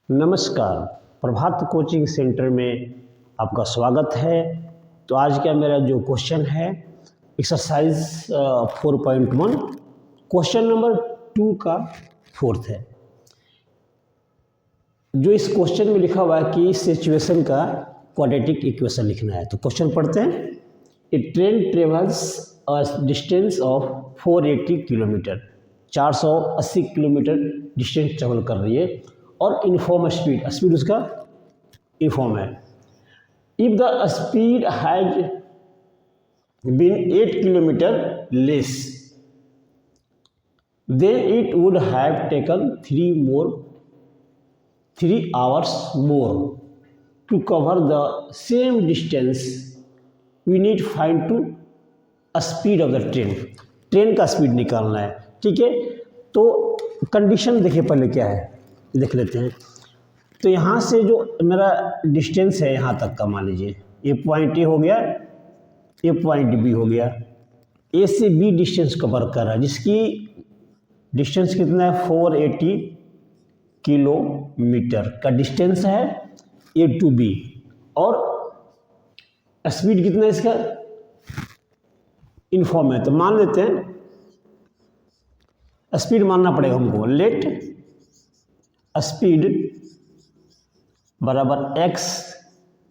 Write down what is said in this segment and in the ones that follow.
नमस्कार, प्रभात coaching centre में आपका स्वागत है। तो आज का मेरा जो क्वेश्चन है एक्सरसाइज 4.1 क्वेश्चन नंबर 2 का फोर्थ है। जो इस क्वेश्चन में लिखा हुआ है कि इस सिचुएशन का क्वाड्रेटिक इक्वेशन लिखना है। तो क्वेश्चन पढ़ते हैं। A train travels a distance of 480 kilometre, 480 kilometre distance travel कर रही है और इनफॉर्म स्पीड उसका इनफॉर्म है। If the speed has been 8 kilometre less than it would have taken 3 hours more to cover the same distance. We need find to speed of the train. Train का speed निकालना है, ठीक है। तो condition देखिए पहले क्या है, देख लेते हैं। तो यहाँ से जो मेरा डिस्टेंस है यहाँ तक का, मान लीजिए ये पॉइंट ए हो गया, ये पॉइंट बी हो गया। ए से बी डिस्टेंस कवर कर रहा है, जिसकी डिस्टेंस कितना है 480 किलोमीटर का डिस्टेंस है ए टू बी। और स्पीड कितना है इसका इनफॉर्म है। तो मान लेते हैं स्पीड मानना पड़ेगा हमको। लेट स्पीड बराबर x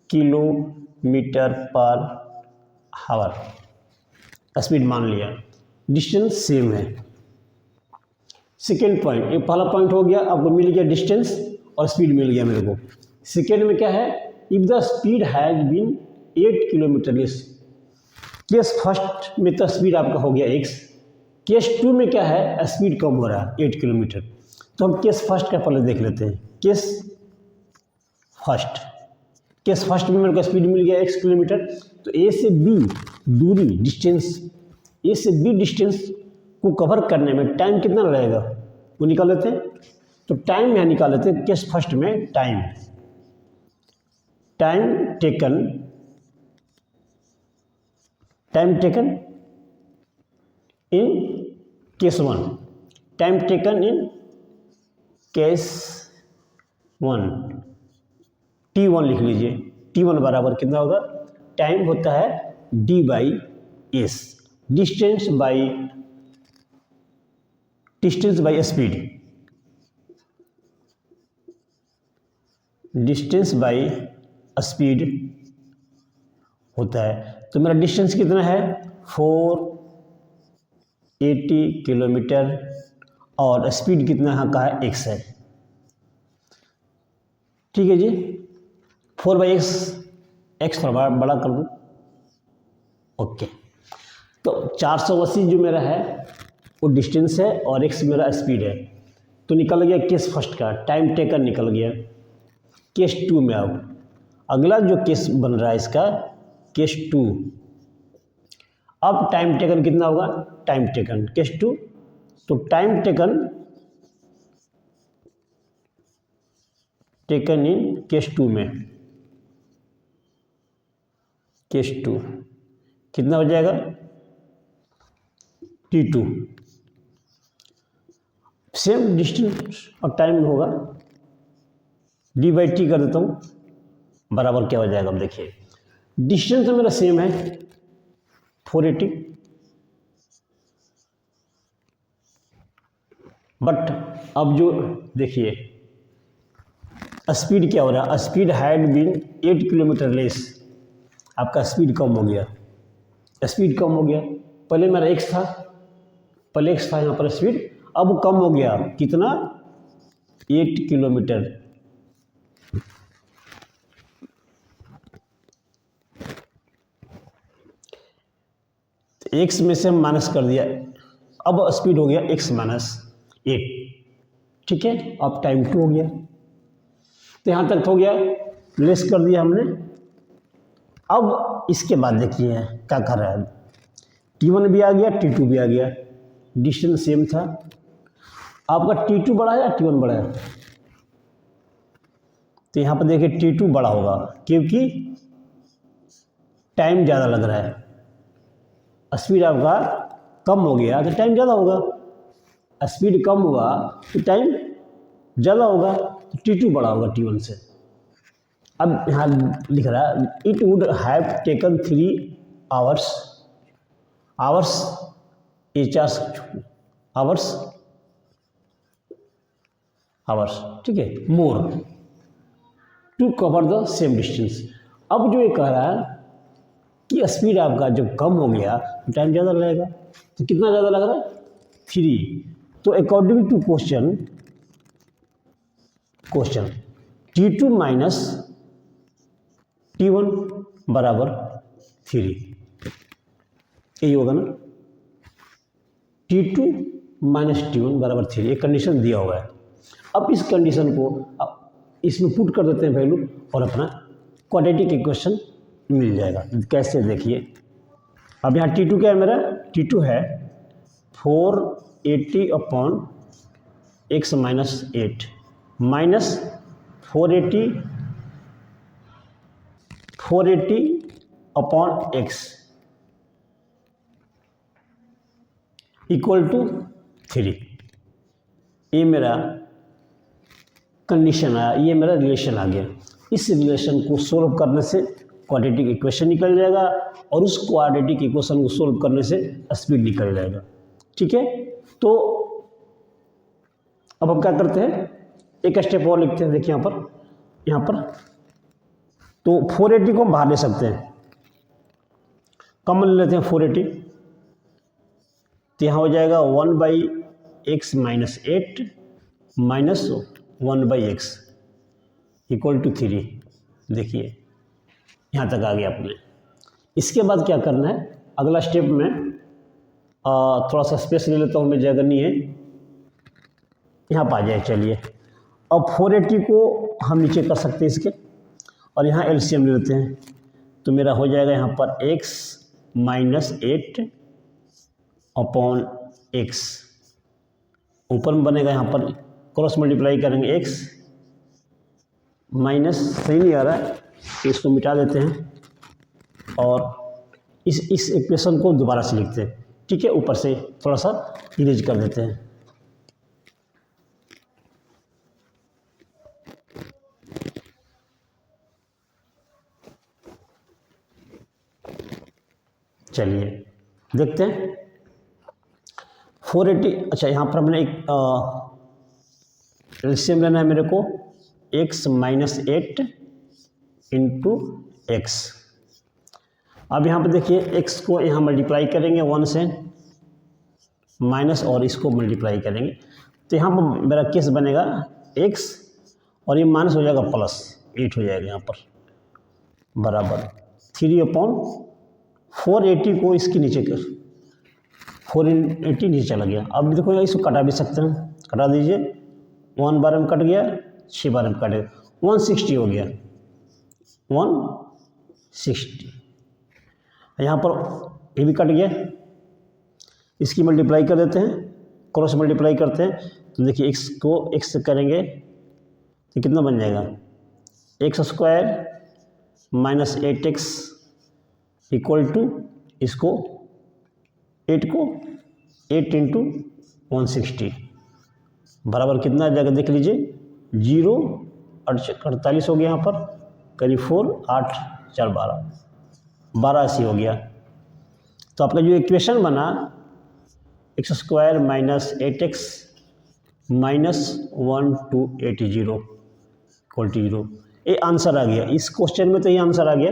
kilometre per hour, speed मान लिया, डिस्टेंस सेम है। सेकेंड पॉइंट, ये पहला पॉइंट हो गया, आपको मिल गया डिस्टेंस और स्पीड मिल गया मेरे को। सेकेंड में क्या है, if the speed has been 8 kilometre less. Case first में तो स्पीड आपका हो गया x, केस 2 में क्या है, स्पीड कम हो रहा है 8 किलोमीटर। तो हम केस फर्स्ट का पहले देख लेते हैं। केस फर्स्ट में मेरे को स्पीड मिल गया x किलोमीटर। तो ए से बी दूरी डिस्टेंस, ए से बी डिस्टेंस को कवर करने में टाइम कितना लगेगा वो निकाल लेते हैं। तो टाइम यहाँ निकाल लेते हैं। केस फर्स्ट में time taken in case 1, time taken in case 1, T1 लिख लीजिए। T1 बराबर कितना होगा, टाइम होता है D/S, distance by speed, distance by speed होता है। तो मेरा डिस्टेंस कितना है 480 किलोमीटर और स्पीड कितना यहाँ का है x है, ठीक है जी। 4/x, x थोड़ा बड़ा कर दूँ, ओके। तो 480 जो मेरा है वो डिस्टेंस है और x मेरा स्पीड है। तो निकल गया केस फर्स्ट का, टाइम टेकन निकल गया। केस 2 में अब अगला जो केस बन रहा है इसका, केस 2। अब टाइम टेकन कितना होगा, टाइम टेकन केस 2। तो टाइम टेकन इन केस 2 में, केस 2 कितना हो जाएगा T2। सेम डिस्टेंस और टाइम होगा, D/T कर देता हूँ, बराबर क्या हो जाएगा। अब देखिए डिस्टेंस तो मेरा सेम है 480, बट अब जो देखिए स्पीड क्या हो रहा है, speed had been 8 kilometre less. आपका स्पीड कम हो गया, स्पीड कम हो गया। पहले मेरा x था, यहाँ पर स्पीड, अब कम हो गया कितना, 8 किलोमीटर। x में से माइनस कर दिया, अब स्पीड हो गया x - 8, ठीक है। अब टाइम 2 हो गया। तो यहाँ तक हो गया, लेस कर दिया हमने। अब इसके बाद देखिए क्या कर रहा है, T1 भी आ गया, T2 भी आ गया, डिस्टेंस सेम था। आपका T2 बड़ा है या T1 बड़ा है, तो यहाँ पर देखिए T2 बड़ा होगा क्योंकि टाइम ज़्यादा लग रहा है। स्पीड आपका कम हो गया तो टाइम ज़्यादा होगा, स्पीड कम हुआ तो टाइम ज़्यादा होगा। T2 बड़ा होगा T1 से। अब यहाँ लिख रहा है it would have taken 3 hours, hours एच आवर्स आवर्स, ठीक है, more to cover the same distance. अब जो ये कह रहा है कि स्पीड आपका जब कम हो गया तो टाइम ज़्यादा लगेगा, तो कितना ज़्यादा लग रहा है 3। तो according to question T2 minus T1 बराबर 3, यही होगा ना, T2 माइनस T1 बराबर 3, एक कंडीशन दिया हुआ है। अब इस कंडीशन को इसमें पुट कर देते हैं वैल्यू और अपना क्वाड्रेटिक इक्वेशन मिल जाएगा। कैसे देखिए, अब यहाँ T2 क्या है मेरा, T2 है 480 upon x minus 8 minus 480 upon x equal to 3। ये मेरा कंडीशन आया, ये मेरा रिलेशन आ गया। इस रिलेशन को सोल्व करने से क्वाड्रेटिक इक्वेशन निकल जाएगा और उस क्वाड्रेटिक इक्वेशन को सोल्व करने से स्पीड निकल जाएगा, ठीक है। तो अब हम क्या करते हैं, एक स्टेप और लिखते हैं। देखिए यहाँ पर तो 480 को हम बाहर ले सकते हैं, कॉमन ले लेते हैं 480, तो यहाँ हो जाएगा 1/x minus 8 minus 1/x equal to 3। देखिए यहाँ तक आ गया अपने। इसके बाद क्या करना है, अगला स्टेप में थोड़ा सा स्पेस ले लेता हूँ, मैं जगह नहीं है, यहाँ पर आ जाए। चलिए अब 480 को हम नीचे कर सकते हैं इसके, और यहाँ एलसीएम ले लेते हैं, तो मेरा हो जाएगा यहाँ पर x माइनस 8 अपॉन x, ऊपर में बनेगा यहाँ पर क्रॉस मल्टीप्लाई करेंगे x माइनस, सही नहीं आ रहा है, इसको मिटा देते हैं और इस इक्वेशन को दोबारा से लिखते हैं, ठीक है, ऊपर से थोड़ा सा इरेज कर देते हैं। चलिए देखते हैं 480, अच्छा यहाँ पर हमने एक एलसीएम लेना है मेरे को, x माइनस 8 इंटू एक्स। अब यहाँ पर देखिए x को यहाँ मल्टीप्लाई करेंगे 1 से माइनस, और इसको मल्टीप्लाई करेंगे, तो यहाँ पर मेरा केस बनेगा x और ये माइनस हो जाएगा प्लस 8 हो जाएगा यहाँ पर, बराबर 3 अपॉन 480 को इसके नीचे कर, 480 नीचे चला गया। अब देखो इसको कटा भी सकते हैं, कटा दीजिए, 1 बार में कट गया, 6 बार में कटे, 160 हो गया, 160। यहाँ पर ये भी कट गया, इसकी मल्टीप्लाई कर देते हैं, क्रॉस मल्टीप्लाई करते हैं, तो देखिए x को x से करेंगे तो कितना बन जाएगा, x square minus 8x equal to इसको 8 को 8 इंटू 160 बराबर कितना आ जाएगा, देख लीजिए 0 48 हो गया, यहाँ पर करीब 4 8 4 12 हो गया। तो आपका जो इक्वेशन बना x square minus 8x minus 1280 equal to 0, ये आंसर आ गया। इस क्वेश्चन में तो ये आंसर आ गया,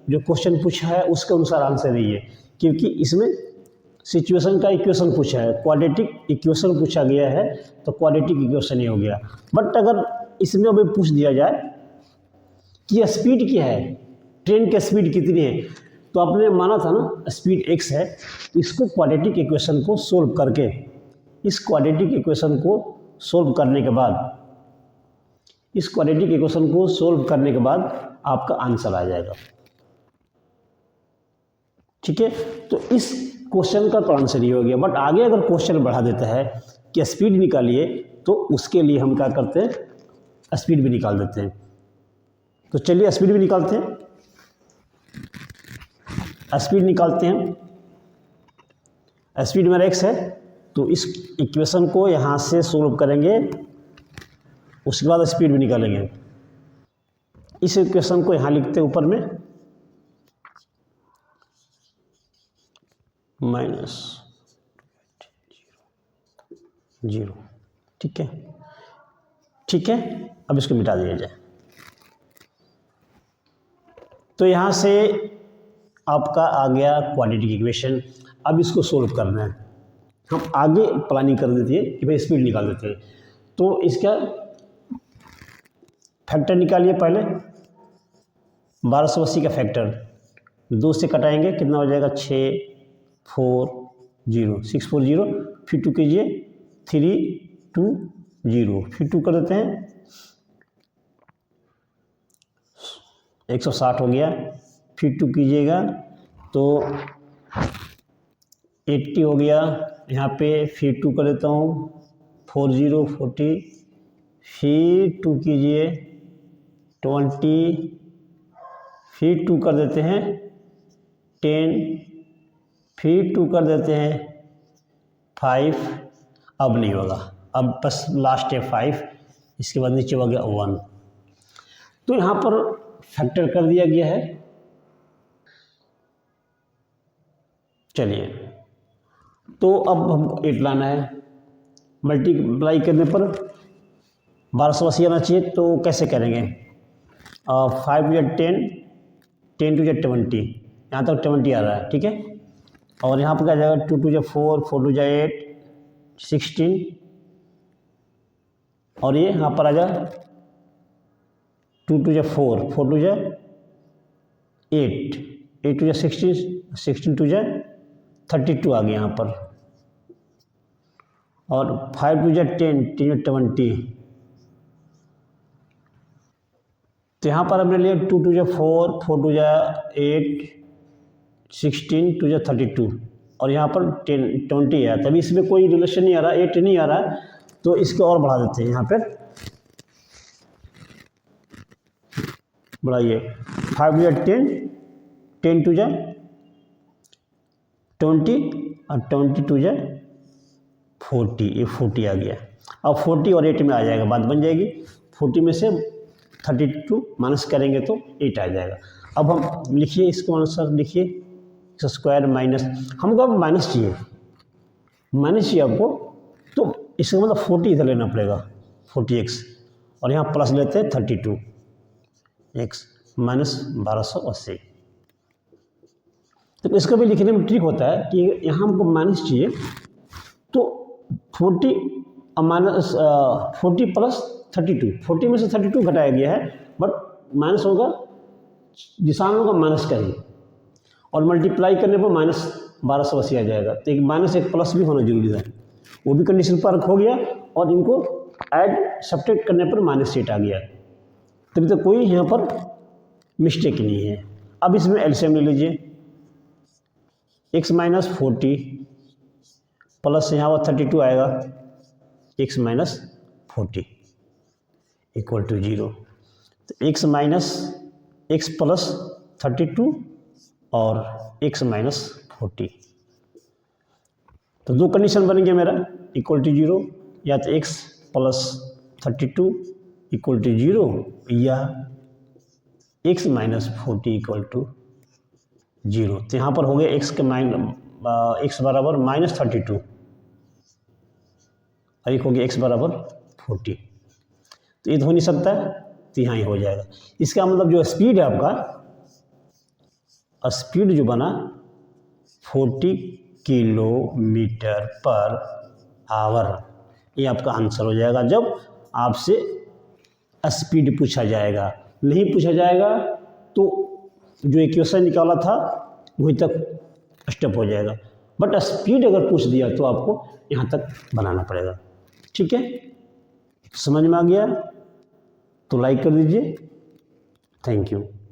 जो क्वेश्चन पूछा है उसके अनुसार आंसर ही है, क्योंकि इसमें सिचुएशन का इक्वेशन पूछा है, क्वाड्रेटिक इक्वेशन पूछा गया है, तो क्वाड्रेटिक इक्वेशन ही हो गया। बट अगर इसमें अभी पूछ दिया जाए कि स्पीड क्या है, ट्रेन की स्पीड कितनी है, तो आपने माना था ना स्पीड x है, तो इसको क्वाड्रेटिक इक्वेशन को सोल्व करके, इस क्वाड्रेटिक इक्वेशन को सोल्व करने के बाद, इस क्वाड्रेटिक इक्वेशन को सोल्व करने के बाद आपका आंसर आ जाएगा, ठीक है। तो इस क्वेश्चन का तो आंसर ही हो गया। बट आगे अगर क्वेश्चन बढ़ा देता है कि स्पीड निकालिए, तो उसके लिए हम क्या करते हैं, स्पीड भी निकाल देते हैं। तो चलिए स्पीड भी निकालते हैं, स्पीड निकालते हैं। स्पीड मेरा x है, तो इस इक्वेशन को यहाँ से सोल्व करेंगे, उसके बाद स्पीड भी निकालेंगे। इस इक्वेशन को यहाँ लिखते हैं ऊपर में -0, ठीक है, ठीक है। अब इसको मिटा दिया जाए। तो यहाँ से आपका आ गया क्वाड्रेटिक इक्वेशन। अब इसको सोल्व करना है। हम आगे प्लानिंग कर देते हैं कि भाई स्पीड निकाल देते हैं। तो इसका फैक्टर निकालिए पहले। 1280 का फैक्टर 2 से कटाएंगे, कितना हो जाएगा 640, 640, फिर 2 कीजिए 320, फिर 2 कर देते हैं 160 हो गया, फिर 2 कीजिएगा तो 80 हो गया यहाँ पे, फिर 2 कर देता हूँ 40, फिर 2 कीजिए 20, फिर 2 कर देते हैं 10, फिर 2 कर देते हैं 5। अब नहीं होगा, अब बस लास्ट है 5, इसके बाद नीचे हो गया 1। तो यहाँ पर फैक्टर कर दिया गया है। चलिए, तो अब हम 8 लाना है। मल्टीप्लाई करने पर 1280 आना चाहिए, तो कैसे करेंगे? 5 या 10, 10 टू या 20, यहाँ तक 20 आ रहा है, ठीक है। और यहाँ पर क्या जाएगा 2 टू या 4, 4 टू या 8, 16, और ये यहाँ पर आ जाए 2 टू या 4, 4 टू या 8, 8 टू या 16, 16 टू या 32 आ गया यहाँ पर, और 5 टू या 10, 10 या 20। तो यहाँ पर हमने लिया 2 टू या 4, 4 टू या 8, 16 टू या 32, और यहाँ पर 10, 20 है। तभी इसमें कोई रिलेशन नहीं आ रहा, 8 नहीं आ रहा, तो इसको और बढ़ा देते हैं। यहाँ पर बढ़ाइए 5 या 10, 10 टू या 20, और 20 टू या 40, ये 40 आ गया। अब 40 और 8 में आ जाएगा, बात बन जाएगी। 40 में से 32 माइनस करेंगे तो 8 आ जाएगा। अब हम लिखिए इसको आंसर, लिखिए स्क्वायर माइनस, हमको अब माइनस चाहिए, आपको, तो इसका मतलब 40 इधर लेना पड़ेगा, 40x, और यहाँ प्लस लेते हैं 32x माइनस 1280। तो इसका भी लिखने में ट्रिक होता है कि यहाँ हमको माइनस चाहिए, तो 40 माइनस 40 प्लस 32, 40 में से 32 घटाया गया है, बट माइनस होगा, निशान होगा माइनस का ही, और मल्टीप्लाई करने पर माइनस 1280 आ जाएगा। तो एक माइनस एक प्लस भी होना जरूरी है, वो भी कंडीशन पर हो गया, और इनको ऐड सब्ट्रैक्ट करने पर -8 आ गया। तभी तो कोई यहाँ पर मिस्टेक नहीं है। अब इसमें एलसीएम ले लीजिए, x माइनस 40 प्लस यहाँ पर 32 आएगा, x माइनस 40 इक्वल टू 0। तो x माइनस x प्लस 32 और x माइनस 40, तो 2 कंडीशन बनेंगे मेरा, इक्वल टू 0, या तो x प्लस 32 इक्वल टू 0, या x माइनस 40 इक्वल टू 0। तो यहाँ पर हो गया x के x बराबर -32, और एक हो गया x बराबर 40। तो ये तो हो नहीं सकता, तो यहाँ ही हो जाएगा। इसका मतलब जो स्पीड है आपका, स्पीड जो बना 40 किलोमीटर पर आवर, ये आपका आंसर हो जाएगा जब आपसे स्पीड पूछा जाएगा। नहीं पूछा जाएगा तो जो इक्वेशन निकाला था वहीं तक स्टॉप हो जाएगा, बट स्पीड अगर पूछ दिया तो आपको यहाँ तक बनाना पड़ेगा। ठीक है, समझ में आ गया तो लाइक कर दीजिए। Thank you.